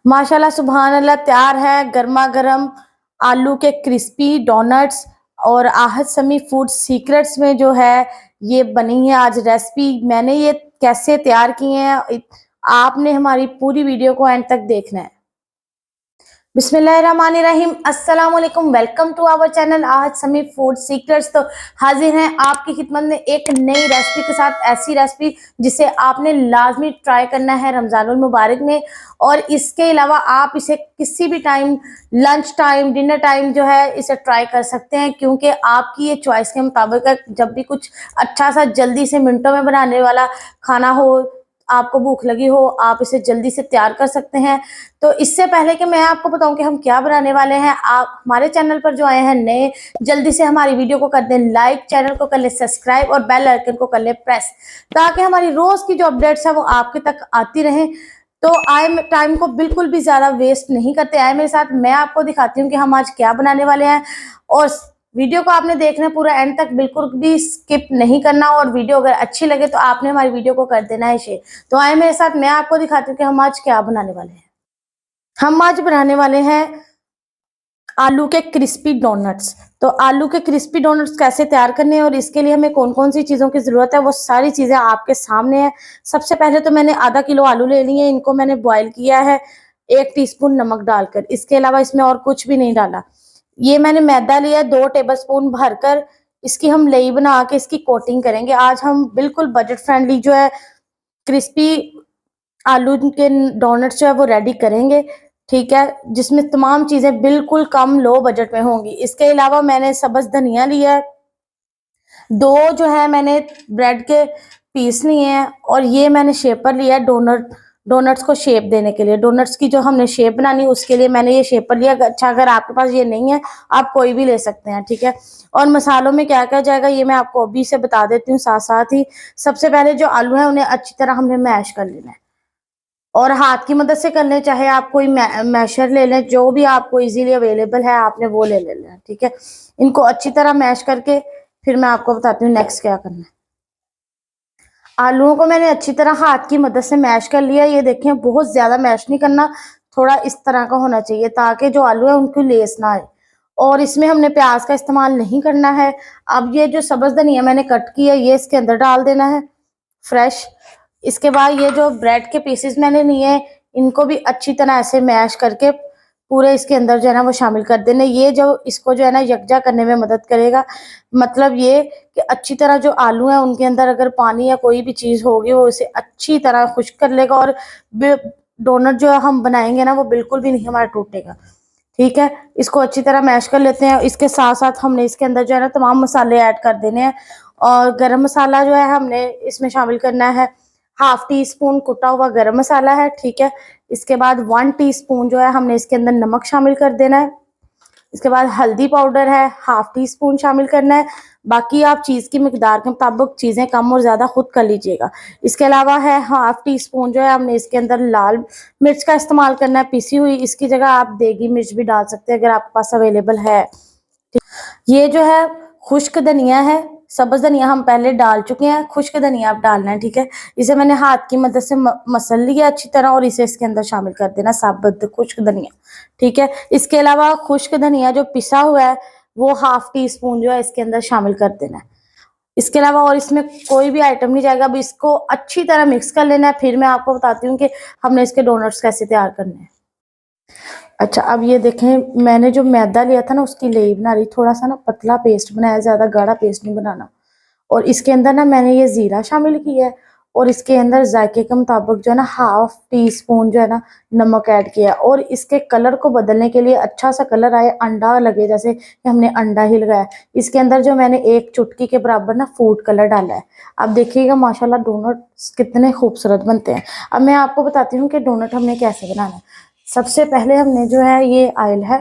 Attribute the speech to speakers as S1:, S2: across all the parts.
S1: माशाल्लाह सुभान अल्लाह, तैयार है गर्मा गर्म आलू के क्रिस्पी डोनट्स। और आहद समी फूड सीक्रेट्स में जो है ये बनी है आज रेसिपी। मैंने ये कैसे तैयार किए हैं आपने हमारी पूरी वीडियो को एंड तक देखना है। बिस्मिल्लाहिर्रहमानिर्रहीम, अस्सलाम वालेकुम, welcome to our channel Ahad Sami food secrets. तो हाजिर हैं आपकी खिदमत में एक नई रेसिपी के साथ, ऐसी रेसिपी जिसे आपने लाजमी ट्राई करना है रमजानुल मुबारक में। और इसके अलावा आप इसे किसी भी time, lunch time, dinner time जो है इसे ट्राई कर सकते हैं, क्योंकि आपकी ये चॉइस के मुताबिक जब भी कुछ अच्छा सा जल्दी से मिनटों में बनाने वाला खाना हो, आपको भूख लगी हो, आप इसे जल्दी से तैयार कर सकते हैं। तो इससे पहले कि मैं आपको बताऊं कि हम क्या बनाने वाले हैं, आप हमारे चैनल पर जो आए हैं नए, जल्दी से हमारी वीडियो को कर दें लाइक, चैनल को कर ले सब्सक्राइब और बेल आइकन को कर ले प्रेस, ताकि हमारी रोज की जो अपडेट्स है वो आपके तक आती रहें। तो आए टाइम को बिल्कुल भी ज्यादा वेस्ट नहीं करते, आए मेरे साथ, मैं आपको दिखाती हूँ कि हम आज क्या बनाने वाले हैं। और वीडियो को आपने देखना है पूरा एंड तक, बिल्कुल भी स्किप नहीं करना। और वीडियो अगर अच्छी लगे तो आपने हमारी वीडियो को कर देना है शेयर। तो आए मेरे साथ, मैं आपको दिखाती हूँ कि हम आज क्या बनाने वाले हैं। हम आज बनाने वाले हैं आलू के क्रिस्पी डोनट्स। तो आलू के क्रिस्पी डोनट्स कैसे तैयार करने हैं और इसके लिए हमें कौन कौन सी चीज़ों की ज़रूरत है, वो सारी चीज़ें आपके सामने है। सबसे पहले तो मैंने आधा किलो आलू ले लिए, इनको मैंने बॉईल किया है 1 टीस्पून नमक डालकर। इसके अलावा इसमें और कुछ भी नहीं डाला। ये मैंने मैदा लिया 2 टेबलस्पून भरकर, इसकी हम लेई बना के इसकी कोटिंग करेंगे। आज हम बिल्कुल बजट फ्रेंडली जो है क्रिस्पी आलू के डोनट्स जो है वो रेडी करेंगे, ठीक है, जिसमें तमाम चीज़ें बिल्कुल कम लो बजट में होंगी। इसके अलावा मैंने सब्ज धनिया लिया है, 2 जो है मैंने ब्रेड के पीस लिए हैं, और ये मैंने शेपर लिया है डोनट्स को शेप देने के लिए। डोनट्स की जो हमने शेप बनानी उसके लिए मैंने ये शेपर लिया। अच्छा, अगर आपके पास ये नहीं है आप कोई भी ले सकते हैं, ठीक है। और मसालों में क्या क्या जाएगा ये मैं आपको अभी से बता देती हूँ साथ साथ ही। सबसे पहले जो आलू है उन्हें अच्छी तरह हमने मैश कर लेना है, और हाथ की मदद से कर लें, चाहे आप कोई मैशर ले लें, जो भी आपको इजीली अवेलेबल है आपने वो ले लेना, ठीक है। इनको अच्छी तरह मैश करके फिर मैं आपको बताती हूँ नेक्स्ट क्या करना है। आलूओं को मैंने अच्छी तरह हाथ की मदद से मैश कर लिया। ये देखें, बहुत ज्यादा मैश नहीं करना, थोड़ा इस तरह का होना चाहिए ताकि जो आलू है उनको लेस ना आए। और इसमें हमने प्याज का इस्तेमाल नहीं करना है। अब ये जो सब्ज धनिया मैंने कट किया ये इसके अंदर डाल देना है फ्रेश। इसके बाद ये जो ब्रेड के पीसेस मैंने लिए हैं इनको भी अच्छी तरह ऐसे मैश करके पूरे इसके अंदर जो है ना वो शामिल कर देने। ये जो इसको जो है ना यकजा करने में मदद करेगा। मतलब ये कि अच्छी तरह जो आलू हैं उनके अंदर अगर पानी या कोई भी चीज़ होगी वो इसे अच्छी तरह खुश्क कर लेगा, और डोनट जो हम बनाएंगे ना वो बिल्कुल भी नहीं हमारा टूटेगा, ठीक है। इसको अच्छी तरह मैश कर लेते हैं। इसके साथ साथ हमने इसके अंदर जो है ना तमाम मसाले ऐड कर देने हैं। और गरम मसाला जो है हमने इसमें शामिल करना है, 1/2 टीस्पून कुटा हुआ गरम मसाला है, ठीक है। इसके बाद 1 टीस्पून जो है हमने इसके अंदर नमक शामिल कर देना है। इसके बाद हल्दी पाउडर है 1/2 टीस्पून शामिल करना है। बाकी आप चीज़ की मिकदार के मुताबिक चीज़ें कम और ज़्यादा खुद कर लीजिएगा। इसके अलावा है 1/2 टीस्पून जो है हमने इसके अंदर लाल मिर्च का इस्तेमाल करना है पिसी हुई। इसकी जगह आप देगी मिर्च भी डाल सकते हैं अगर आपके पास अवेलेबल है। ये जो है खुश्क धनिया है, सब्ज धनिया हम पहले डाल चुके हैं, खुश्क धनिया आप डालना है, ठीक है। इसे मैंने हाथ की मदद से मसल लिया अच्छी तरह, और इसे इसके अंदर शामिल कर देना साबुत खुश्क धनिया, ठीक है। इसके अलावा खुश्क धनिया जो पिसा हुआ है वो 1/2 टीस्पून जो है इसके अंदर शामिल कर देना है। इसके अलावा और इसमें कोई भी आइटम नहीं जाएगा। अब इसको अच्छी तरह मिक्स कर लेना है, फिर मैं आपको बताती हूँ कि हमने इसके डोनट्स कैसे तैयार करने हैं। अच्छा, अब ये देखें, मैंने जो मैदा लिया था ना उसकी लेई बना रही, थोड़ा सा ना पतला पेस्ट बनाया, ज़्यादा गाढ़ा पेस्ट नहीं बनाना। और इसके अंदर ना मैंने ये ज़ीरा शामिल किया है, और इसके अंदर जायके के मुताबिक जो है ना 1/2 टीस्पून जो है ना नमक ऐड किया। और इसके कलर को बदलने के लिए, अच्छा सा कलर आए, अंडा लगे जैसे कि हमने अंडा ही लगाया, इसके अंदर जो मैंने 1 चुटकी के बराबर ना फूड कलर डाला है। अब देखिएगा माशाल्लाह डोनट कितने खूबसूरत बनते हैं। अब मैं आपको बताती हूँ कि डोनट हमने कैसे बनाना है। सबसे पहले हमने जो है ये ऑयल है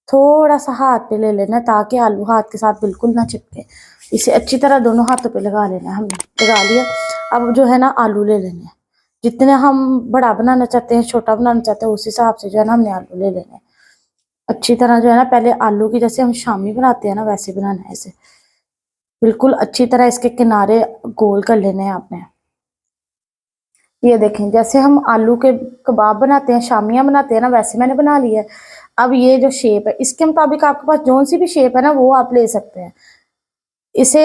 S1: थोड़ा सा हाथ पे ले लेना है ताकि आलू हाथ के साथ बिल्कुल ना चिपके। इसे अच्छी तरह दोनों हाथों पे लगा लेना है, हमने लगा लिया। अब जो है ना आलू ले लेने हैं, जितने हम बड़ा बनाना चाहते हैं छोटा बनाना चाहते हैं उस हिसाब से जो है ना हमने आलू ले लेने हैं। अच्छी तरह जो है ना पहले आलू की जैसे हम शामी बनाते हैं ना वैसे बनाना है इसे, बिल्कुल अच्छी तरह इसके किनारे गोल कर लेने हैं आपने। ये देखें, जैसे हम आलू के कबाब बनाते हैं, शामियाँ बनाते हैं ना, वैसे मैंने बना लिया है। अब ये जो शेप है, इसके मुताबिक आपके पास जौन सी भी शेप है ना, वो आप ले सकते हैं। इसे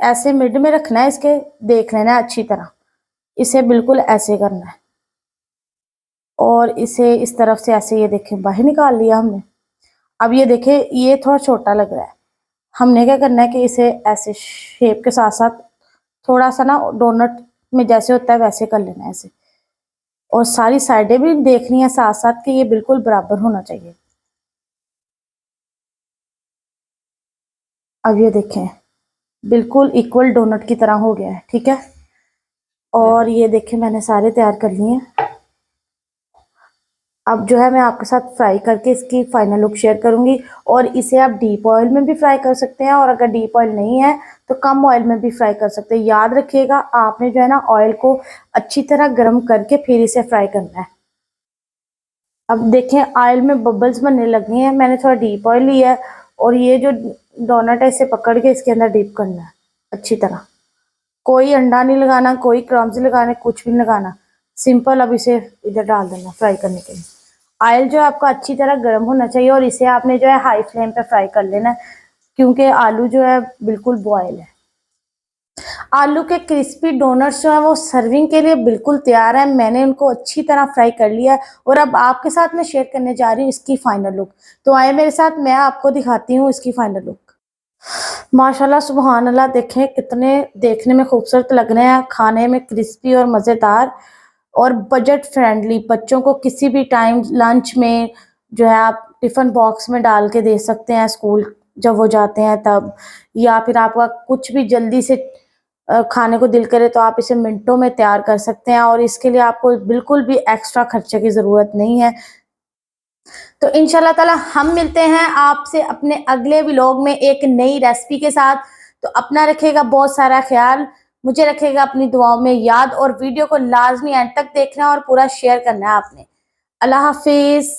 S1: ऐसे मिड में रखना है, इसके देख लेना है अच्छी तरह। इसे बिल्कुल ऐसे करना है और इसे इस तरफ से ऐसे, ये देखें, बाहर निकाल लिया हमने। अब ये देखें, ये थोड़ा छोटा लग रहा है। हमने क्या करना है कि इसे ऐसे शेप के साथ साथ थोड़ा सा ना डोनट में जैसे होता है वैसे कर लेना है ऐसे, और सारी साइडें भी देखनी है साथ साथ कि ये बिल्कुल बराबर होना चाहिए। अब ये देखें, बिल्कुल इक्वल डोनट की तरह हो गया है, ठीक है। और ये देखें, मैंने सारे तैयार कर लिए हैं। अब जो है मैं आपके साथ फ्राई करके इसकी फाइनल लुक शेयर करूंगी। और इसे आप डीप ऑयल में भी फ्राई कर सकते हैं, और अगर डीप ऑयल नहीं है तो कम ऑयल में भी फ्राई कर सकते हैं। याद रखिएगा, आपने जो है ना ऑयल को अच्छी तरह गर्म करके फिर इसे फ्राई करना है। अब देखें, ऑयल में बबल्स बनने लगे हैं। मैंने थोड़ा डीप ऑयल लिया है और ये जो डोनट है इसे पकड़ के इसके अंदर डीप करना है अच्छी तरह। कोई अंडा नहीं लगाना, कोई क्रम्स नहीं लगाने, कुछ भी नहीं लगाना। सिंपल अब इसे इधर डाल देना फ्राई करने के लिए। ऑयल जो है आपका अच्छी तरह गर्म होना चाहिए और इसे आपने जो है हाई फ्लेम पे फ्राई कर लेना है, क्योंकि आलू जो है बिल्कुल बॉयल है। आलू के क्रिस्पी डोनट्स जो है वो सर्विंग के लिए बिल्कुल तैयार है। मैंने उनको अच्छी तरह फ्राई कर लिया है और अब आपके साथ मैं शेयर करने जा रही हूँ इसकी फाइनल लुक। तो आए मेरे साथ, मैं आपको दिखाती हूँ इसकी फाइनल लुक। माशाल्लाह सुबहान अल्लाह, देखें कितने देखने में खूबसूरत लग रहे हैं, खाने में क्रिस्पी और मज़ेदार और बजट फ्रेंडली। बच्चों को किसी भी टाइम लंच में जो है आप टिफ़िन बॉक्स में डाल के दे सकते हैं स्कूल जब वो जाते हैं तब, या फिर आपका कुछ भी जल्दी से खाने को दिल करे तो आप इसे मिनटों में तैयार कर सकते हैं और इसके लिए आपको बिल्कुल भी एक्स्ट्रा खर्चे की ज़रूरत नहीं है। तो इंशाल्लाह ताला हम मिलते हैं आपसे अपने अगले व्लॉग में एक नई रेसिपी के साथ। तो अपना रखिएगा बहुत सारा ख्याल, मुझे रखिएगा अपनी दुआओं में याद, और वीडियो को लाजमी एंड तक देखना और पूरा शेयर करना है आपने। अल्लाह हाफिज़।